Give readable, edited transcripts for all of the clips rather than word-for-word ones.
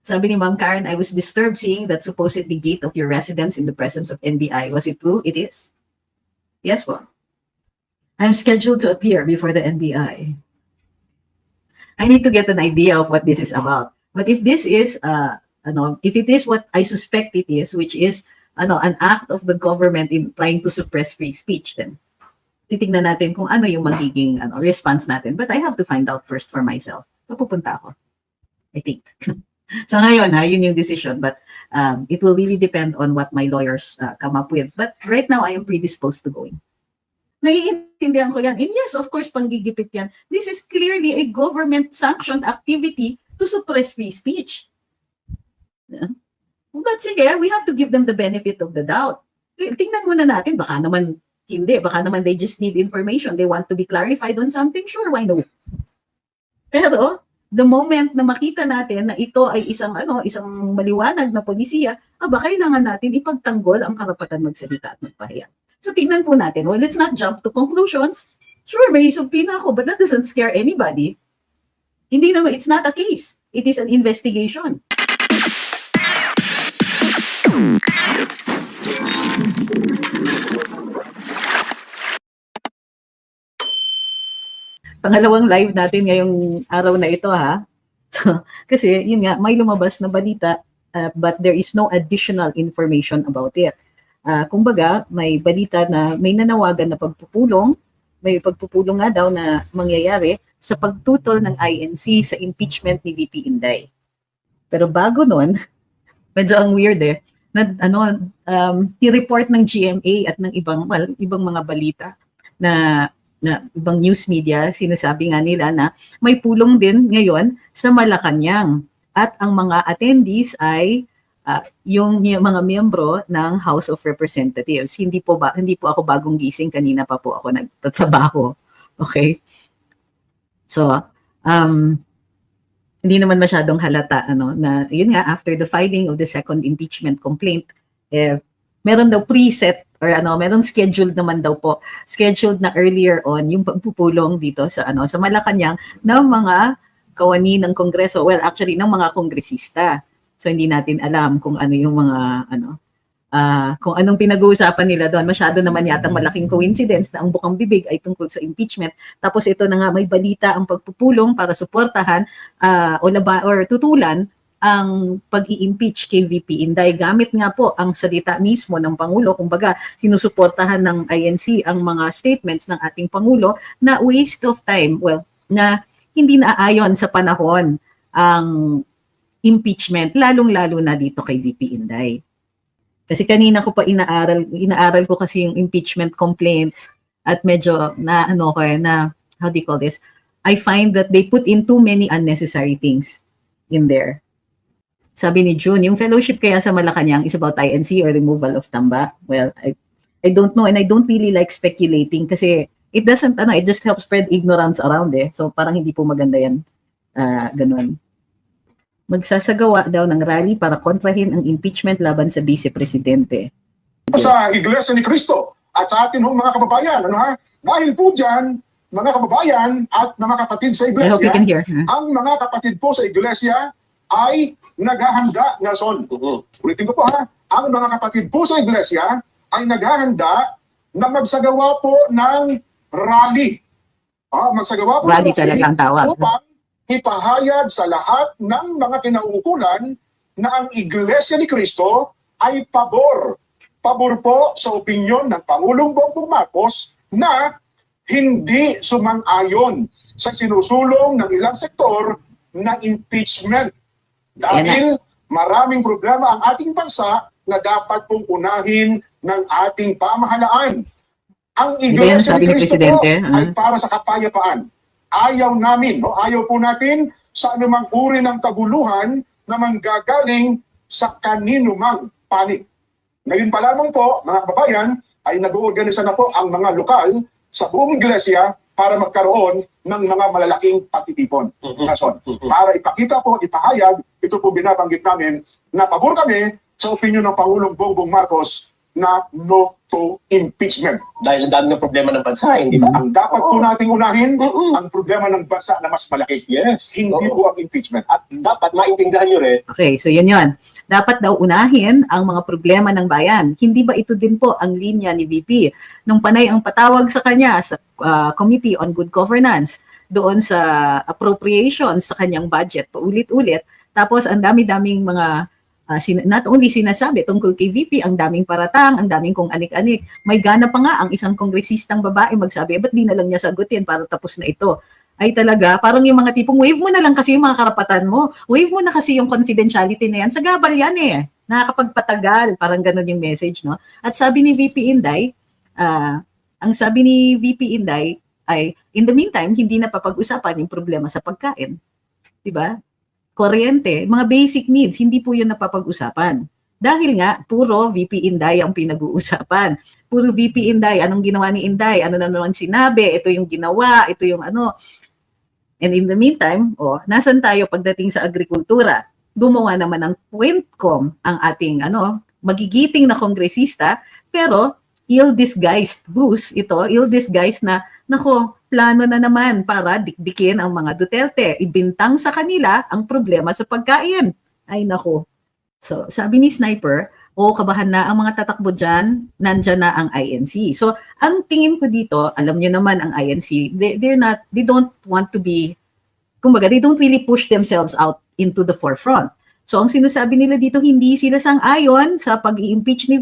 Sabi ni Ma'am Karen, I was disturbed seeing that supposedly gate of your residence in the presence of NBI. Was it true? It is. Yes po. I'm scheduled to appear before the NBI. I need to get an idea of what this is about. But if this is, if it is what I suspect it is, which is an act of the government in trying to suppress free speech, then titignan natin kung ano yung magiging response natin. But I have to find out first for myself. So pupunta ako. I think. So ngayon, yun yung decision. But it will really depend on what my lawyers come up with. But right now, I am predisposed to going. Naiintindihan ko yan. And yes, of course, panggigipit yan. This is clearly a government-sanctioned activity to suppress free speech. Yeah. But sige, we have to give them the benefit of the doubt. Tingnan muna natin, baka naman hindi. Baka naman they just need information. They want to be clarified on something. Sure, why no? Pero, the moment na makita natin na ito ay isang maliwanag na polisiya, kailangan natin ipagtanggol ang karapatan magsalita at magpahayag. So tignan po natin. Well, let's not jump to conclusions. Sure, may subpoena ako, but that doesn't scare anybody. Hindi naman, it's not a case. It is an investigation. Pangalawang live natin ngayong araw na ito So, kasi yun nga, may lumabas na balita but there is no additional information about it. Kumbaga, may balita na may nanawagan na pagpupulong, may pagpupulong nga daw na mangyayari sa pagtutol ng INC sa impeachment ni VP Inday. Pero bago nun, medyo ang weird na i-report ng GMA at ng ibang mga balita na ibang news media, sinasabi nga nila na may pulong din ngayon sa Malacanang at ang mga attendees ay yung mga miyembro ng House of Representatives. Hindi po ako bagong gising, kanina pa po ako nagtatrabaho. Okay? So, hindi naman masyadong halata na yun nga, after the filing of the second impeachment complaint, meron daw preset or meron scheduled naman daw po, scheduled na earlier on yung pagpupulong dito sa sa Malacanang ng mga kawani ng Kongreso, well actually ng mga kongresista. So hindi natin alam kung ano yung mga kung anong pinag-uusapan nila doon. Masyado naman yatang malaking coincidence na ang bukang bibig ay tungkol sa impeachment. Tapos ito na nga, may balita ang pagpupulong para suportahan or tutulan ang pag-i-impeach kay VP Inday. Gamit nga po ang salita mismo ng Pangulo. Kumbaga, sinusuportahan ng INC ang mga statements ng ating Pangulo na waste of time. Well, na hindi naayon sa panahon ang impeachment, lalong-lalo na dito kay VP Inday. Kasi kanina ko pa inaaral ko kasi yung impeachment complaints at medyo how do you call this? I find that they put in too many unnecessary things in there. Sabi ni June, yung fellowship kaya sa Malacanang is about INC or removal of Tamba. Well, I don't know and I don't really like speculating kasi it doesn't, it just helps spread ignorance around So parang hindi po maganda yan. Ganun. Magsasagawa daw ng rally para kontrahin ang impeachment laban sa Vice Presidente. Sa Iglesia ni Cristo at sa atin mga kababayan, dahil po dyan, mga kababayan at mga kapatid sa Iglesia, I hope you can hear. Ang mga kapatid po sa Iglesia ay naghahanda, Nelson. Ulitin ko po ang mga kapatid po sa Iglesia ay naghahanda na magsagawa po ng rally. Magsagawa po Rally talaga ang tawag. Upang ipahayag sa lahat ng mga kinauukulan na ang Iglesia ni Cristo ay pabor po sa opinyon ng Pangulong Bongbong Marcos na hindi sumang-ayon sa sinusulong ng ilang sektor na impeachment. Dahil maraming problema ang ating bansa na dapat pong unahin ng ating pamahalaan. Ang Iglesia ni Cristo po ay para sa kapayapaan. Ayaw po natin sa anumang uri ng kaguluhan na manggagaling sa kaninumang panig. Ngayon pa lamang po, mga kababayan, ay nag-uorganisa na po ang mga lokal sa buong iglesia para magkaroon ng mga malalaking pagtitipon. Para ipakita po, ipahayag, ito po binabanggit namin, na pabor kami sa opinyon ng Pangulong Bongbong Marcos na no to impeachment. Dahil ang dami ng problema ng bansa, hindi ba? Ang dapat po nating unahin, Mm-mm. ang problema ng bansa na mas malaki. Yes. Hindi Oo. po ang impeachment. At dapat maintindihan nyo rin, Okay, so yun. Dapat daw unahin ang mga problema ng bayan. Hindi ba ito din po ang linya ni VP? Nung panay ang patawag sa kanya sa Committee on Good Governance, doon sa appropriations sa kanyang budget, paulit-ulit. Tapos ang dami-daming mga not only sinasabi tungkol kay VP, ang daming paratang, ang daming kung anik-anik. May gana pa nga ang isang kongresistang babae magsabi, ba't di na lang niya sagutin para tapos na ito? Ay talaga, parang yung mga tipong wave mo na lang kasi yung mga karapatan mo. Wave mo na kasi yung confidentiality na yan. Sa gabal yan eh. Nakakapagpatagal. Parang ganun yung message, no? At sabi ni VP Inday, ang sabi ni VP Inday ay, in the meantime, hindi na papag-usapan yung problema sa pagkain. Diba? Kuryente, mga basic needs, hindi po yun napapag-usapan. Dahil nga, puro VP Inday ang pinag-uusapan. Puro VP Inday, anong ginawa ni Inday? Ano na naman sinabi? Ito yung ginawa, ito yung ano. And in the meantime, nasan tayo pagdating sa agrikultura? Gumawa naman ng Quintcom ang ating magigiting na kongresista, pero ill-disguised boost ito, ill-disguised na, plano na naman para dikdikin ang mga Duterte. Ibintang sa kanila ang problema sa pagkain. Ay nako. So, sabi ni Sniper, kabahan na ang mga tatakbo dyan, nandyan na ang INC. So, ang tingin ko dito, alam nyo naman ang INC, they don't want to be, kumbaga, they don't really push themselves out into the forefront. So, ang sinasabi nila dito, hindi sila sang-ayon sa pag-i-impeach ni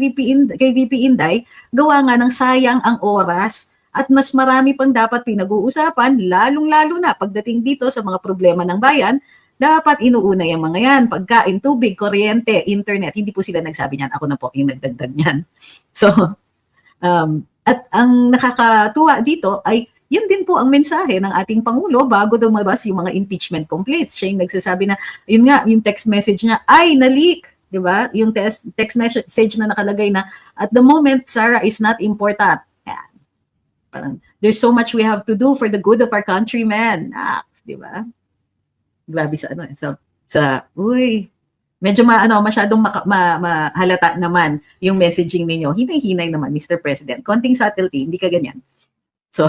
kay VP Inday, gawa nga ng sayang ang oras at mas marami pang dapat pinag-uusapan, lalong-lalo na pagdating dito sa mga problema ng bayan, dapat inuuna yung mga yan. Pagkain, tubig, kuryente, internet. Hindi po sila nagsabi niyan. Ako na po yung nagdagdag niyan. So, at ang nakakatuwa dito ay yun din po ang mensahe ng ating Pangulo bago lumabas yung mga impeachment complaints. Siya yung nagsasabi na, yun nga, yung text message niya, ay, na-leak. Diba? Yung text message na nakalagay na, at the moment, Sarah is not important. Yan. Parang, there's so much we have to do for the good of our countrymen. Diba? Grabe sa medyo masyadong mahalata naman yung messaging ninyo. Hinay-hinay naman, Mr. President. Konting subtlety, hindi ka ganyan. So,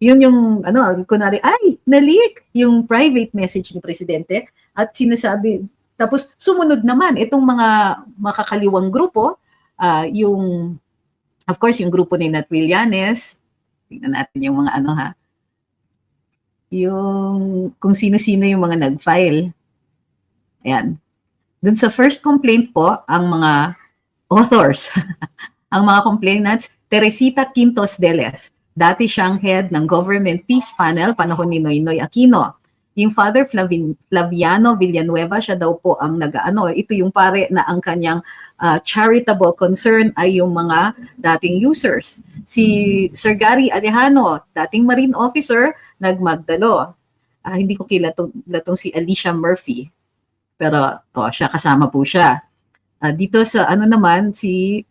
yun yung, kunwari, ay, na-leak yung private message ni Presidente at sinasabi, tapos sumunod naman itong mga makakaliwang grupo, of course, yung grupo ni Nat Villanes, tingnan natin yung mga yung kung sino-sino yung mga nag-file. Ayan. Dun sa first complaint po, ang mga authors, ang mga complainants, Teresita Quintos Deles. Dati siyang head ng Government Peace Panel, panahon ni Noynoy Aquino. Yung Father Flaviano Villanueva, siya daw po ang ito yung pare na ang kanyang charitable concern ay yung mga dating users. Si Sir Gary Alejano, dating Marine officer, nagmagdalo. Hindi ko kilala tong si Alicia Murphy. Pero siya, kasama po siya. Dito sa naman, si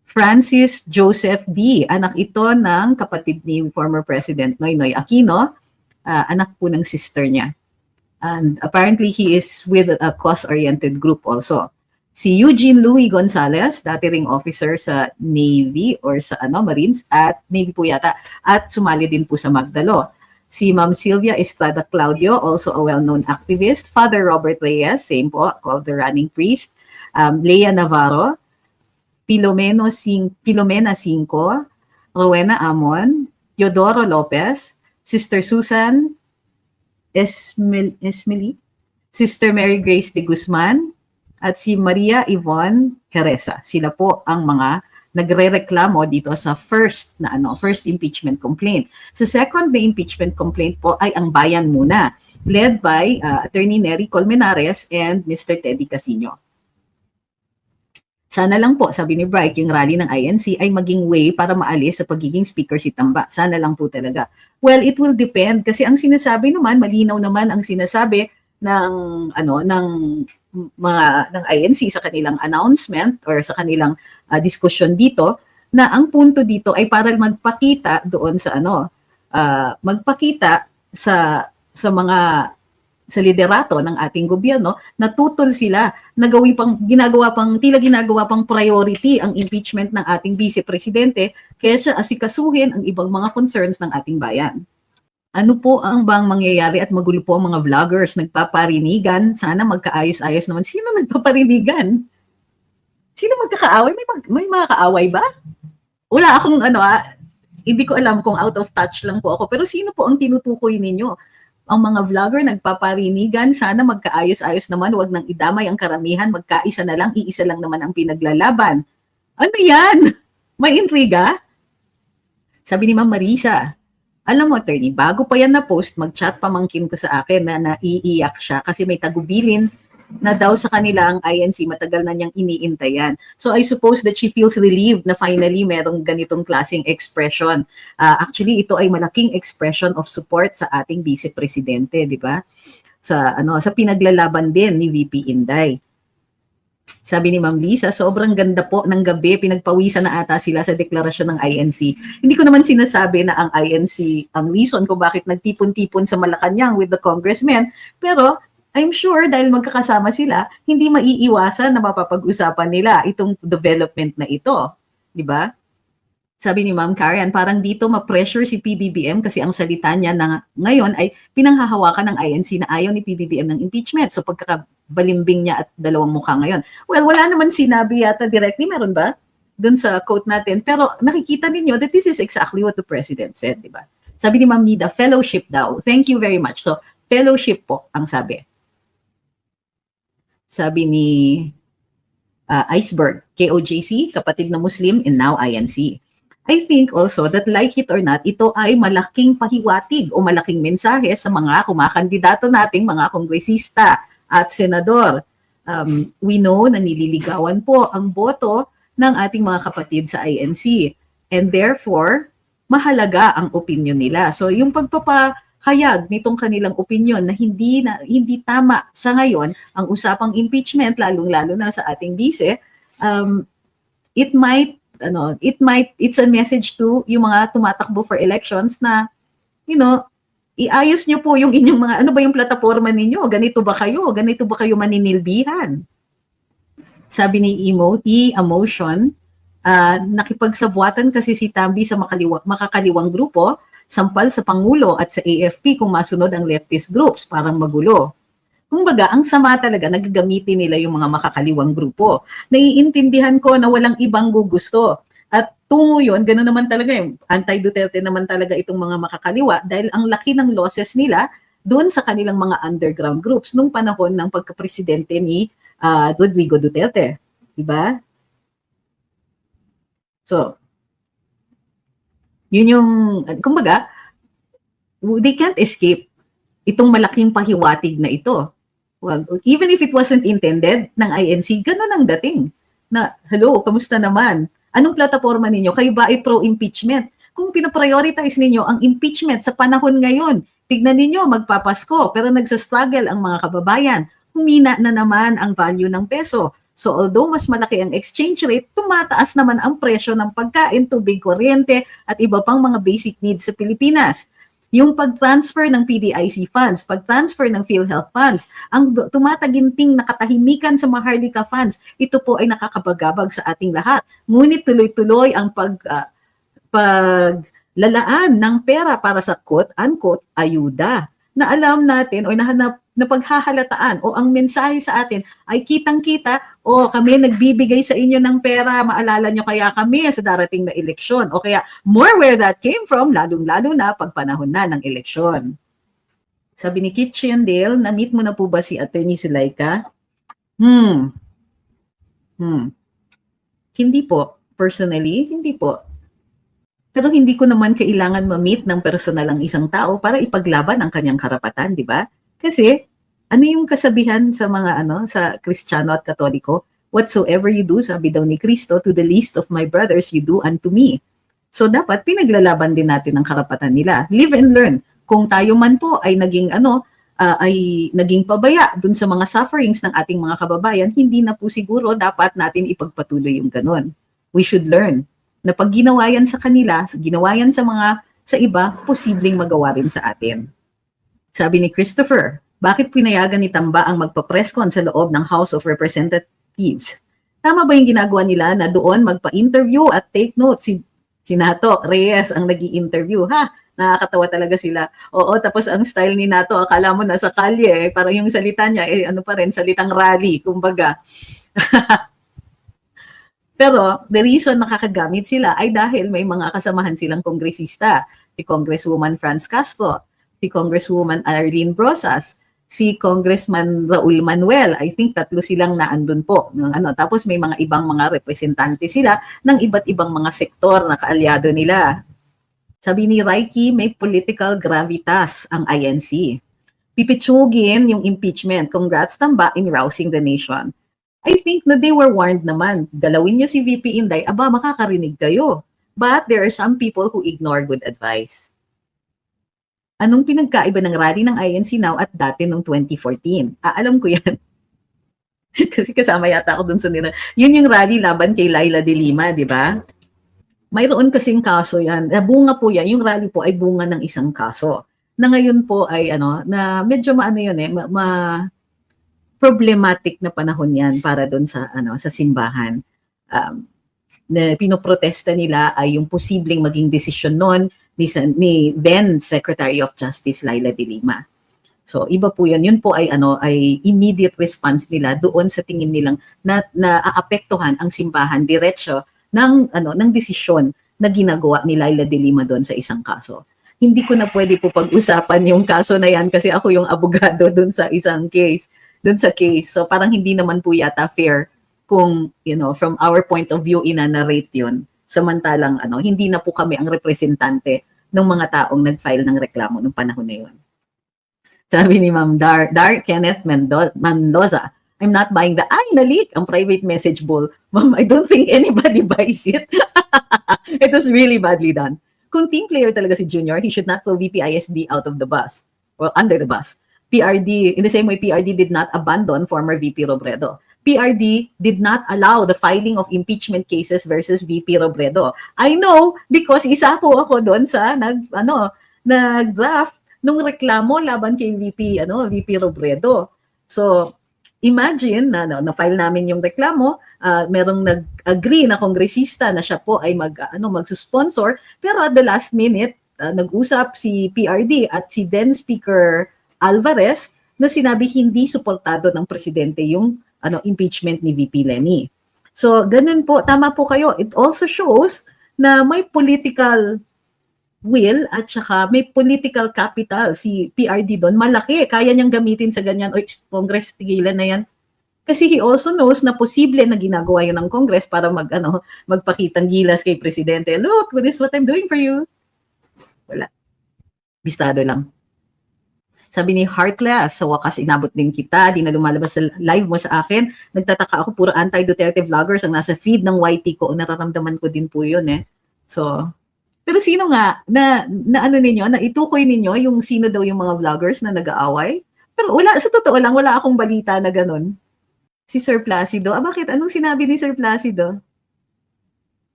Francis Joseph D. Anak ito ng kapatid ni former President Noynoy Aquino. Anak po ng sister niya. And apparently, he is with a cause-oriented group also. Si Eugene Louis Gonzalez, dati ring officer sa Navy or sa Marines, at Navy po yata, at sumali din po sa Magdalo. Si Ma'am Sylvia Estrada Claudio, also a well-known activist. Father Robert Reyes, same po, called the running priest. Lea Navarro, Filomena Cinco, Rowena Amon, Teodoro Lopez, Sister Susan Esmeli, Sister Mary Grace de Guzman, at si Maria Yvonne Heresa. Sila po ang mga nagrereklamo dito sa first impeachment complaint. Sa second na impeachment complaint po ay ang Bayan Muna, led by Attorney Nery Colmenares and Mr. Teddy Casino. Sana lang po, sabi ni Bright, yung rally ng INC ay maging way para maalis sa pagiging speaker si Tamba. Sana lang po talaga. Well, it will depend kasi ang sinasabi naman, malinaw naman ang sinasabi ng ng INC sa kanilang announcement or sa kanilang diskusyon dito na ang punto dito ay para magpakita doon sa magpakita sa mga sa liderato ng ating gobyerno, natutol sila na tila ginagawa pang priority ang impeachment ng ating vice presidente kaysa asikasuhin ang ibang mga concerns ng ating bayan. Ano po ang bang mangyayari at magulo po ang mga vloggers nagpaparinigan? Sana magkaayos-ayos naman. Sino nagpaparinigan? Sino magkakaaway? May mga kaaway ba? Wala akong hindi ko alam kung out of touch lang po ako. Pero sino po ang tinutukoy ninyo? Ang mga vlogger nagpaparinigan, sana magkaayos-ayos naman, wag nang idamay ang karamihan, magkaisa na lang, iisa lang naman ang pinaglalaban. Ano yan? May intriga? Sabi ni Ma'am Marisa, alam mo, attorney, bago pa yan na-post, mag-chat pamangkin ko sa akin na naiiyak siya kasi may tagubilin na daw sa kanila ang INC, matagal na niyang iniintayan. So I suppose that she feels relieved na finally merong ganitong klaseng expression. Actually, ito ay malaking expression of support sa ating Vice Presidente, di ba? Sa pinaglalaban din ni VP Inday. Sabi ni Ma'am Lisa, sobrang ganda po ng gabi, pinagpawisan na ata sila sa deklarasyon ng INC. Hindi ko naman sinasabi na ang INC ang reason kung bakit nagtipon-tipon sa Malacanang with the congressmen, pero I'm sure dahil magkakasama sila, hindi maiiwasan na mapapag-usapan nila itong development na ito. Di ba? Sabi ni Ma'am Karen, parang dito ma-pressure si PBBM kasi ang salita niya na ngayon ay pinanghahawakan ng INC na ayaw ni PBBM ng impeachment. So pagkakabalimbing niya at dalawang mukha ngayon. Well, wala naman sinabi yata directly, meron ba? Doon sa quote natin. Pero nakikita ninyo that this is exactly what the President said, di ba? Sabi ni Ma'am Nida, fellowship daw. Thank you very much. So fellowship po ang sabi. Sabi ni Iceberg, KOJC, kapatid na Muslim, and now INC. I think also that like it or not, ito ay malaking pahiwatig o malaking mensahe sa mga kumakandidato nating mga kongresista at senador. We know na nililigawan po ang boto ng ating mga kapatid sa INC. And therefore, mahalaga ang opinion nila. So yung pagpapahayag nitong kanilang opinion na hindi tama sa ngayon ang usapang impeachment, lalong-lalo na sa ating vice, it's a message to yung mga tumatakbo for elections na, iayos nyo po yung inyong mga, ano ba yung plataforma ninyo? Ganito ba kayo? Ganito ba kayo maninilbihan? Sabi ni Emotion, nakipagsabuatan kasi si Tambi sa makakaliwang grupo, sampal sa Pangulo at sa AFP kung masunod ang leftist groups, parang magulo. Kumbaga, ang sama talaga, nagagamitin nila yung mga makakaliwang grupo. Naiintindihan ko na walang ibang gugusto. At tungo yun, gano'n naman talaga yung anti-Duterte naman talaga itong mga makakaliwa dahil ang laki ng losses nila doon sa kanilang mga underground groups nung panahon ng pagkapresidente ni Rodrigo Duterte. Diba? So, yun yung, kumbaga, they can't escape itong malaking pahiwatig na ito. Well, even if it wasn't intended ng INC, ganun ang dating. Na, hello, kamusta naman? Anong plataforma ninyo? Kayo ba ay pro-impeachment? Kung pinaprioritize ninyo ang impeachment sa panahon ngayon, tignan ninyo, magpapasko, pero nagsastruggle ang mga kababayan. Humina na naman ang value ng peso. So although mas malaki ang exchange rate, tumataas naman ang presyo ng pagkain, tubig, kuryente, at iba pang mga basic needs sa Pilipinas. Yung pag-transfer ng PDIC funds, pag-transfer ng PhilHealth funds, ang tumataginting na katahimikan sa Maharlika funds, ito po ay nakakabagabag sa ating lahat. Ngunit tuloy-tuloy ang paglalaan ng pera para sa quote-unquote ayuda na alam natin o na paghahalataan o ang mensahe sa atin ay kitang-kita o kami nagbibigay sa inyo ng pera, maalala nyo kaya kami sa darating na eleksyon o kaya more where that came from, lalong-lalo na pagpanahon na ng eleksyon. Sabi ni Kitchen Dale, na-meet mo na po ba si Attorney Zulaika? Hindi po. Personally, hindi po. Pero hindi ko naman kailangan ma-meet ng personal ang isang tao para ipaglaban ang kanyang karapatan, di ba? Kasi, ano yung kasabihan sa mga sa Kristiyano at Katoliko? Whatsoever you do, sabi daw ni Kristo, to the least of my brothers, you do unto me. So, dapat pinaglalaban din natin ang karapatan nila. Live and learn. Kung tayo man po ay naging naging pabaya dun sa mga sufferings ng ating mga kababayan, hindi na po siguro dapat natin ipagpatuloy yung ganun. We should learn na pag ginawa yan sa kanila, ginawa yan sa iba, posibleng magawa rin sa atin. Sabi ni Christopher, Bakit pinayagan ni Tamba ang magpa-press con sa loob ng House of Representatives? Tama ba yung ginagawa nila na doon magpa-interview at take notes? Si Nato Reyes ang nag-i-interview. Ha? Nakakatawa talaga sila. Oo, tapos ang style ni Nato, akala mo nasa kalye, parang yung salita niya, ano pa rin, salitang rally, kumbaga. Pero the reason nakakagamit sila ay dahil may mga kasamahan silang kongresista. Si Congresswoman Franz Castro, si Congresswoman Arlene Brosas, si Congressman Raul Manuel. I think 3 silang naandun po. Tapos may mga ibang mga representante sila ng iba't ibang mga sektor na kaalyado nila. Sabi ni Raiki, may political gravitas ang INC. Pipitsugin yung impeachment. Congrats Tamba in rousing the nation. I think na they were warned naman. Galawin nyo si VP Inday, aba, makakarinig kayo. But there are some people who ignore good advice. Anong pinagkaiba ng rally ng INC now at dati noong 2014? Alam ko yan. Kasi kasama yata ako dun sa nila. Yun yung rally laban kay Laila de Lima, di ba? Mayroon kasing kaso yan. Bunga po yan. Yung rally po ay bunga ng isang kaso. Na ngayon po ay na medyo problematic na panahon yan para doon sa sa simbahan. Na pinoprotesta nila ay yung posibleng maging desisyon noon ni then Secretary of Justice Laila de Lima. So iba po 'yan. Yun po ay ay immediate response nila doon sa tingin nilang na aapektuhan ang simbahan diretso ng desisyon na ginagawa ni Laila de Lima doon sa isang kaso. Hindi ko na pwede po pag-usapan yung kaso na yan kasi ako yung abogado doon sa isang case, So parang hindi naman po yata fair kung from our point of view ina-narrate yun. Samantalang hindi na po kami ang representante ng mga taong nag-file ng reklamo noong panahon na yun. Sabi ni Ma'am Dar Kenneth Mendoza, I'm not buying na-leak ang private message ball. Ma'am, I don't think anybody buys it. It was really badly done. Kung team player talaga si Junior, he should not throw VP ISD out of the bus or under the bus. PRD, in the same way, PRD did not abandon former VP Robredo. PRD did not allow the filing of impeachment cases versus VP Robredo. I know because isa po ako doon sa nag-draft nung reklamo laban kay VP Robredo. So imagine na file namin yung reklamo, merong nag-agree na kongresista na siya po ay mag-sponsor, pero at the last minute nag-usap si PRD at si then Speaker Alvarez na sinabi hindi suportado ng presidente yung impeachment ni VP Lenny. So, ganun po, tama po kayo. It also shows na may political will at saka may political capital si PRD doon. Malaki, kaya niyang gamitin sa ganyan. O, Congress, tigilan na yan. Kasi he also knows na posible na ginagawa yun ng Congress para magpakitang gilas kay presidente. Look, this is what I'm doing for you. Wala. Bistado lang. Sabi ni Heartless, sa wakas inabot din kita, di na lumalabas sa live mo sa akin. Nagtataka ako, puro anti-Duterte vloggers ang nasa feed ng YT ko. Nararamdaman ko din po yun So, pero sino nga, na itukoy ninyo yung sino daw yung mga vloggers na nag-aaway? Pero sa totoo lang, wala akong balita na ganun. Si Sir Placido, bakit? Anong sinabi ni Sir Placido?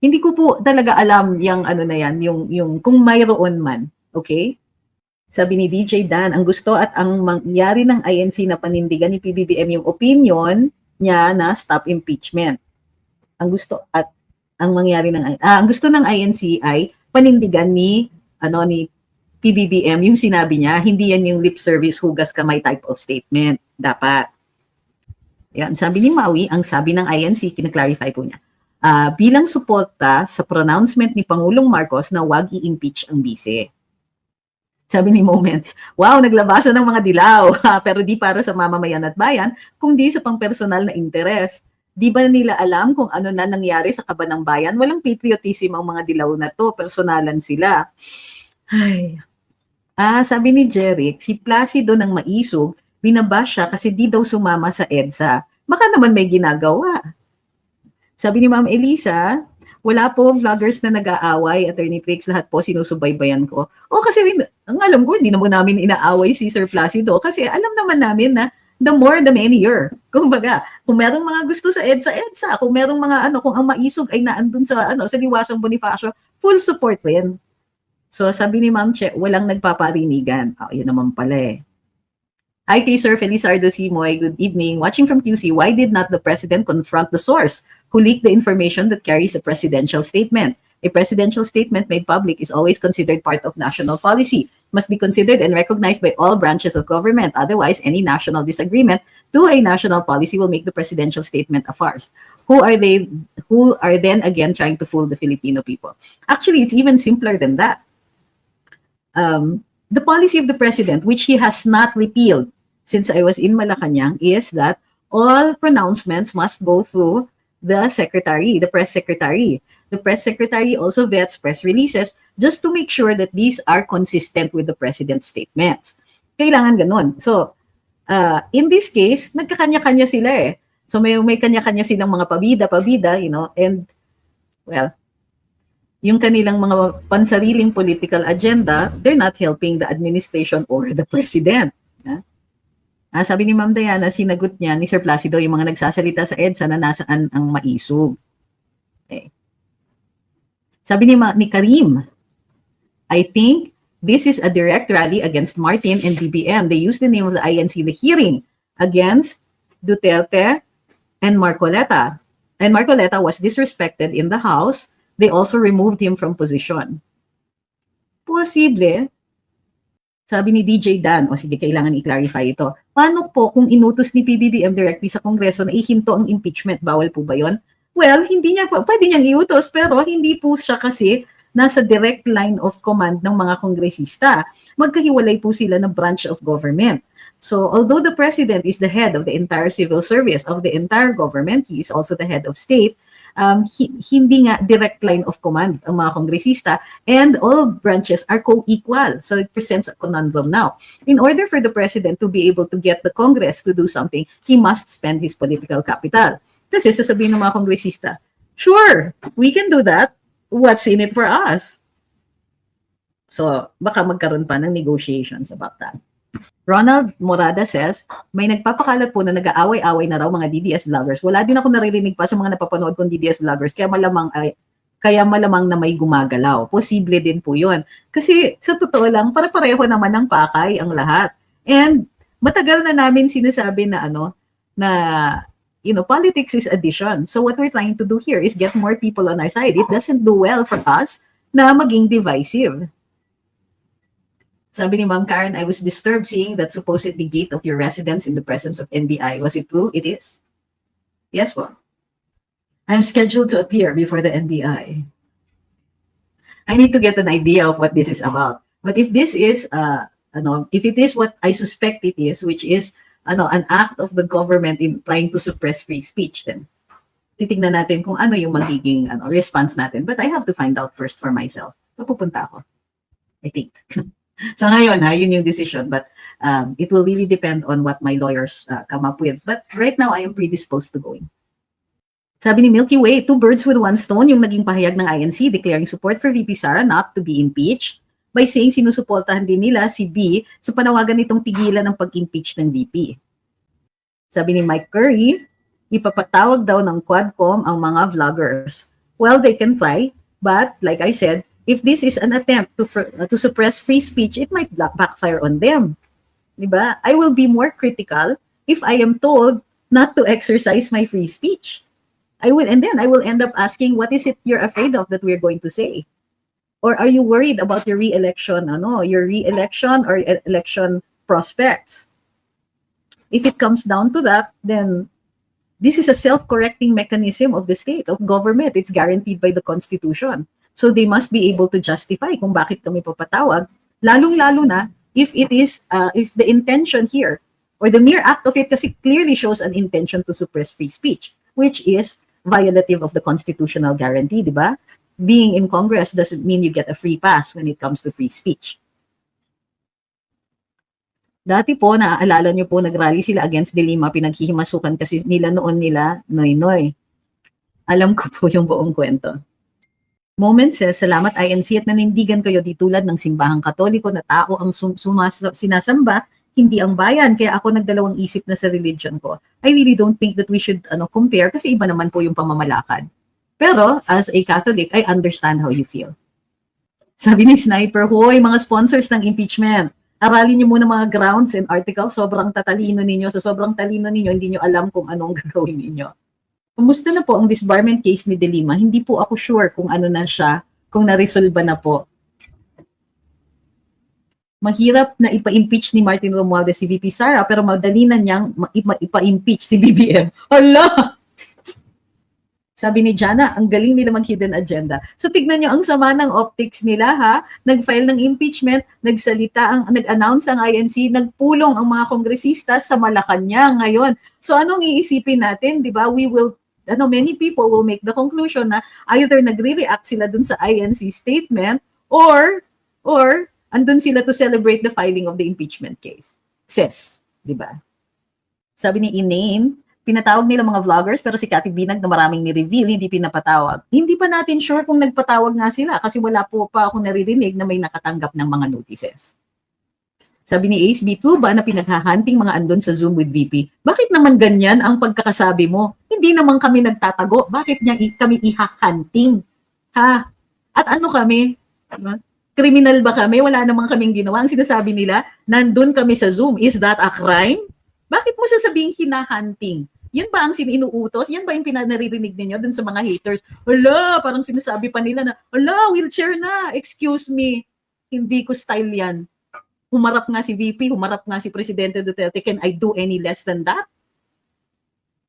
Hindi ko po talaga alam yung yung kung mayroon man. Okay? Sabi ni DJ Dan, ang gusto at ang mangyari ng INC na panindigan ni PBBM yung opinion niya na stop impeachment. Ang gusto at ang mangyari ang gusto ng INC ay panindigan ni PBBM yung sinabi niya, hindi yan yung lip service hugas kamay type of statement. Dapat. Yan, sabi ni Maui, ang sabi ng INC, kinaklarify po niya. Bilang suporta sa pronouncement ni Pangulong Marcos na wag i-impeach ang bise. Sabi ni Moments, wow, naglabasan ng mga dilaw, pero di para sa mamamayan at bayan, kundi sa pang-personal na interes. Di ba nila alam kung ano na nangyari sa kaban ng bayan? Walang patriotism ang mga dilaw na to, personalan sila. Ay. Sabi ni Jeric, si Placido ng Maisog, binabash siya kasi di daw sumama sa EDSA. Baka naman may ginagawa. Sabi ni Ma'am Elisa, wala po vloggers na nag-aaway, Attorney Trix, lahat po sinusubaybayan ko. Kasi ang alam ko, hindi naman namin inaaway si Sir Placido kasi alam naman namin na the more the merrier. Kumbaga, kung merong mga gusto sa EDSA, kung merong mga kung ang Maisog ay naandun sa sa Liwasang Bonifacio, full support rin. So sabi ni Ma'am Che, walang nagpaparinigan. Yun naman pala Hi kay Sir Felizardo Simoy, good evening. Watching from QC, why did not the President confront the source who leaked the information that carries a presidential statement? A presidential statement made public is always considered part of national policy, must be considered and recognized by all branches of government. Otherwise, any national disagreement to a national policy will make the presidential statement a farce. Who are then again trying to fool the Filipino people? Actually, it's even simpler than that. The policy of the president, which he has not repealed since I was in Malacanang, is that all pronouncements must go through the secretary, the press secretary. The press secretary also vets press releases just to make sure that these are consistent with the president's statements. Kailangan ganun. So, in this case, nagkakanya-kanya sila eh. So, may kanya-kanya silang mga pabida, and, well, yung kanilang mga pansariling political agenda, they're not helping the administration or the president. Sabi ni Ma'am Diana, sinagot niya ni Sir Placido yung mga nagsasalita sa EDSA na nasaan ang maisog. Okay. Sabi ni Karim, I think this is a direct rally against Martin and BBM. They used the name of the INC, the hearing against Duterte and Marcoleta. And Marcoleta was disrespected in the House. They also removed him from position. Posible. Sabi ni DJ Dan, sige, kailangan i-clarify ito. Paano po kung inutos ni PBBM directly sa Kongreso na ihinto ang impeachment? Bawal po ba yun? Well, pwede niyang iutos, pero hindi po siya kasi nasa direct line of command ng mga kongresista. Magkahiwalay po sila ng branch of government. So, although the president is the head of the entire civil service of the entire government, he is also the head of state, hindi nga direct line of command ang mga kongresista, and all branches are co-equal. So it presents a conundrum now. In order for the president to be able to get the Congress to do something, he must spend his political capital. Kasi sasabihin ng mga kongresista, sure, we can do that. What's in it for us? So baka magkaroon pa ng negotiations about that. Ronald Morada says, may nagpapakalat po na nag-aaway-away na raw mga DDS vloggers. Wala din ako naririnig pa sa mga napapanood kong DDS vloggers, kaya malamang na may gumagalaw. Posible din po yun. Kasi sa totoo lang, para-pareho naman ng pakay ang lahat. And matagal na namin sinasabi na politics is addition. So what we're trying to do here is get more people on our side. It doesn't do well for us na maging divisive. Sabi ni Ma'am Karen, I was disturbed seeing that supposedly gate of your residence in the presence of NBI. Was it true? It is. Yes, well. I'm scheduled to appear before the NBI. I need to get an idea of what this is about. But if this is, if it is what I suspect it is, which is an act of the government in trying to suppress free speech, then titignan natin kung ano yung magiging response natin. But I have to find out first for myself. So pupunta ako. I think. So ngayon, yun yung decision. But it will really depend on what my lawyers come up with. But right now, I am predisposed to going. Sabi ni Milky Way, 2 birds with 1 stone yung naging pahayag ng INC declaring support for VP Sara not to be impeached by saying sinusuportahan din nila si B sa panawagan nitong tigilan ng pag-impeach ng VP. Sabi ni Mike Curry, ipapatawag daw ng Quadcom ang mga vloggers. Well, they can try, but like I said, if this is an attempt to suppress free speech, it might backfire on them. Diba? I will be more critical if I am told not to exercise my free speech. And then I will end up asking, what is it you're afraid of that we're going to say? Or are you worried about your re-election, or election prospects? If it comes down to that, then this is a self-correcting mechanism of the state, of government. It's guaranteed by the Constitution. So they must be able to justify kung bakit kami papatawag, lalong-lalo na if the intention here, or the mere act of it kasi clearly shows an intention to suppress free speech, which is violative of the constitutional guarantee, di ba? Being in Congress doesn't mean you get a free pass when it comes to free speech. Dati po, naaalala nyo po, nagrally sila against De Lima, pinaghihimasukan kasi nila Noy. Alam ko po yung buong kwento. Moment says, salamat INC at nanindigan kayo di tulad ng simbahang katoliko na tao ang sinasamba, hindi ang bayan. Kaya ako nagdalawang isip na sa religion ko. I really don't think that we should compare kasi iba naman po yung pamamalakad. Pero as a Catholic, I understand how you feel. Sabi ni Sniper, hoy, mga sponsors ng impeachment, aralin niyo muna mga grounds and articles. Sobrang tatalino ninyo. So sobrang talino ninyo, hindi niyo alam kung anong gagawin ninyo. Kumusta na po ang disbarment case ni De Lima? Hindi po ako sure kung ano na siya, kung na-resolve na po. Mahirap na ipa-impeach ni Martin Romualdez si VP Sara, pero madali na niyang ipa-impeach si BBM. Hala! Sabi ni Jana, ang galing nila mag-hidden agenda. So tignan niyo ang sama ng optics nila ha. Nag-file ng impeachment, nag-announce ang INC, nagpulong ang mga kongresista sa Malacanang ngayon. So anong iisipin natin, 'di ba? Many people will make the conclusion na either nagre-react sila dun sa INC statement or andun sila to celebrate the filing of the impeachment case. Di ba? Sabi ni Inane, pinatawag nila mga vloggers pero si Cathy Binag na maraming ni-reveal, hindi pinapatawag. Hindi pa natin sure kung nagpatawag nga sila kasi wala po pa ako naririnig na may nakatanggap ng mga notices. Sabi ni Ace B2 ba na pinaghahanting mga andon sa Zoom with VP? Bakit naman ganyan ang pagkakasabi mo? Hindi naman kami nagtatago. Bakit niya kami ihahanting? Ha? At ano kami? Criminal ba kami? Wala namang kaming ginawa. Ang sinasabi nila, nandun kami sa Zoom. Is that a crime? Bakit mo sasabing hinahunting? Yan ba ang inuutos? Yan ba yung pinanaririnig ninyo dun sa mga haters? Hala, parang sinasabi pa nila na, hala, wheelchair na. Excuse me. Hindi ko style yan. Humarap nga si VP, humarap nga si Presidente Duterte. Can I do any less than that?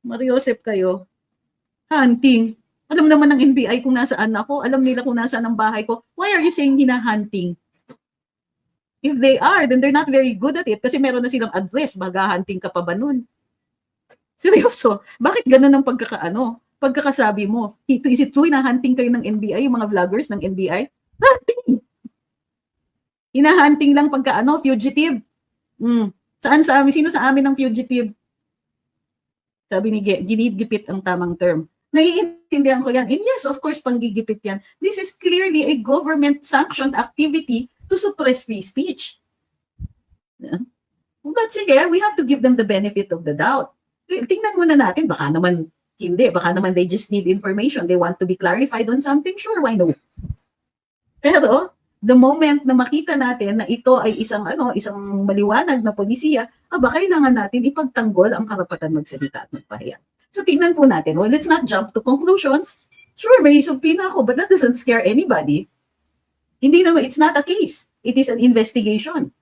Mariosep kayo. Hunting. Alam naman ng NBI kung nasaan ako. Alam nila kung nasaan ang bahay ko. Why are you saying hinahunting? If they are, then they're not very good at it kasi meron na silang address. Maghahunting ka pa ba nun? Seryoso. Bakit ganun ang pagkakasabi mo? Is it true hinahunting kayo ng NBI, yung mga vloggers ng NBI? Hunting! Hinahunting lang fugitive. Saan sa amin? Sino sa amin ang fugitive? Sabi ni ginigipit ang tamang term. Naiintindihan ko yan. And yes, of course, panggigipit yan. This is clearly a government-sanctioned activity to suppress free speech. But sige, we have to give them the benefit of the doubt. Tingnan muna natin, baka naman hindi, baka naman they just need information. They want to be clarified on something. Sure, why no? Pero, the moment na makita natin na ito ay isang maliwanag na polisiya, kailangan natin ipagtanggol ang karapatan magsalita at magpahayag. So tignan po natin, well, let's not jump to conclusions. Sure, may subpoena ako, but that doesn't scare anybody. Hindi naman, it's not a case. It is an investigation.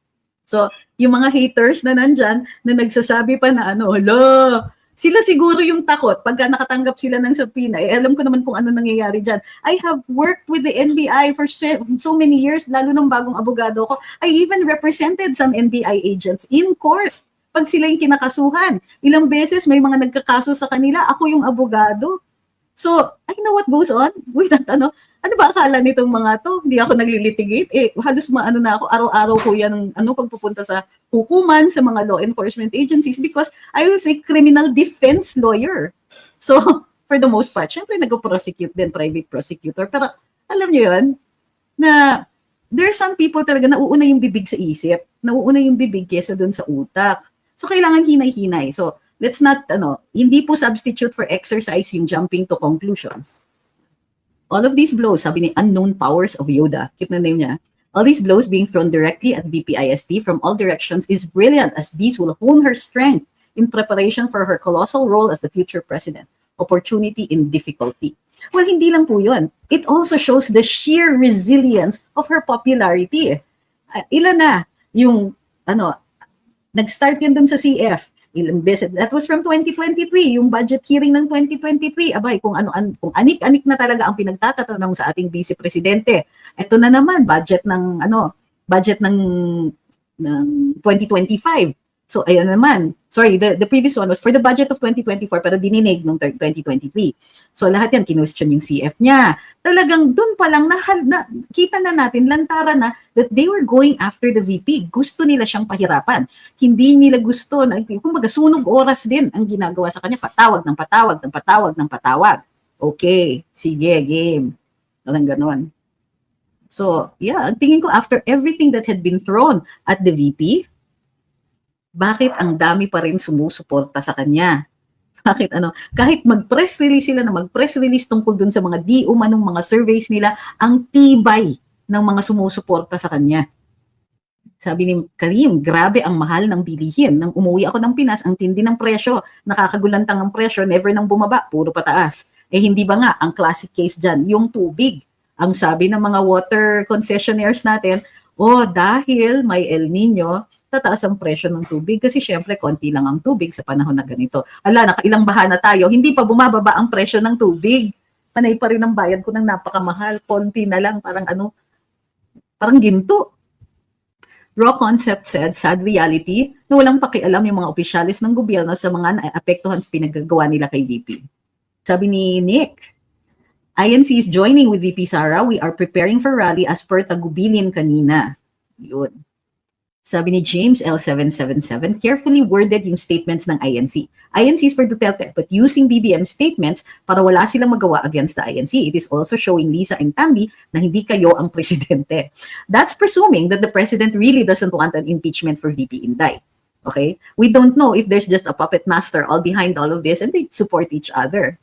So, yung mga haters na nandyan, na nagsasabi pa na hala, sila siguro yung takot pagka nakatanggap sila ng subpoena. Alam ko naman kung ano nangyayari dyan. I have worked with the NBI for so many years, lalo ng bagong abogado ko. I even represented some NBI agents in court. Pag sila yung kinakasuhan, ilang beses may mga nagkakaso sa kanila, ako yung abogado. So, I know what goes on with that, ano ba akala nitong mga to? Hindi ako naglilitigate. Halos na ako, araw-araw ko yan, pagpupunta sa hukuman, sa mga law enforcement agencies because I was a criminal defense lawyer. So, for the most part, syempre nag-prosecute din, private prosecutor. Pero, alam niyo yun, na there are some people talaga nauuna yung bibig sa isip, nauuna yung bibig kesa dun sa utak. So, kailangan hinay-hinay. So, let's not, hindi po substitute for exercise yung jumping to conclusions. All of these blows, sabi ni Unknown Powers of Yoda, cute na name niya, all these blows being thrown directly at VPIST from all directions is brilliant as these will hone her strength in preparation for her colossal role as the future president. Opportunity in difficulty. Well, hindi lang po yun. It also shows the sheer resilience of her popularity. Ilan na yung, nag-start yun dun sa CF. Ilang beses. That was from 2023, yung budget hearing ng 2023. Abay, kung anik-anik na talaga ang pinagtatatanong sa ating Vice Presidente. Ito na naman, budget ng 2025. So, ayan naman. Sorry, the previous one was for the budget of 2024 pero dininig ng 2023. So, lahat yan, kinwestiyon yung CF niya. Talagang dun pa lang, kita na natin, lantaran na that they were going after the VP. Gusto nila siyang pahirapan. Hindi nila gusto, kumbaga, sunog oras din ang ginagawa sa kanya. Patawag ng patawag, ng patawag, ng patawag. Okay, sige, game. Walang ganon. So, yeah, tingin ko after everything that had been thrown at the VP, bakit ang dami pa rin sumusuporta sa kanya? Bakit kahit mag-press release sila na mag-press release tungkol dun sa mga di umanong mga surveys nila, ang tibay ng mga sumusuporta sa kanya. Sabi ni Karim, grabe ang mahal ng bilihin. Nang umuwi ako ng Pinas, ang tindi ng presyo. Nakakagulantang ang presyo, never nang bumaba, puro pataas. Eh hindi ba nga, ang classic case dyan, yung tubig. Ang sabi ng mga water concessionaires natin, dahil may El Nino, tataas ang presyo ng tubig kasi syempre konti lang ang tubig sa panahon na ganito. Nakailang baha na tayo, hindi pa bumababa ang presyo ng tubig. Panay pa rin ang bayad ko ng napakamahal, konti na lang, parang ginto. Raw Concept said, sad reality, na walang pakialam yung mga opisyalis ng gobyerno sa mga naapektuhan sa pinagagawa nila kay VP. Sabi ni Nick, INC is joining with VP Sara. We are preparing for rally as per tagubilin kanina. Yun. Sabi ni James L777, carefully worded yung statements ng INC. INC is for Duterte, but using BBM statements para wala silang magawa against the INC. It is also showing Lisa and Tambi na hindi kayo ang presidente. That's presuming that the president really doesn't want an impeachment for VP Inday. Okay? We don't know if there's just a puppet master all behind all of this and they support each other.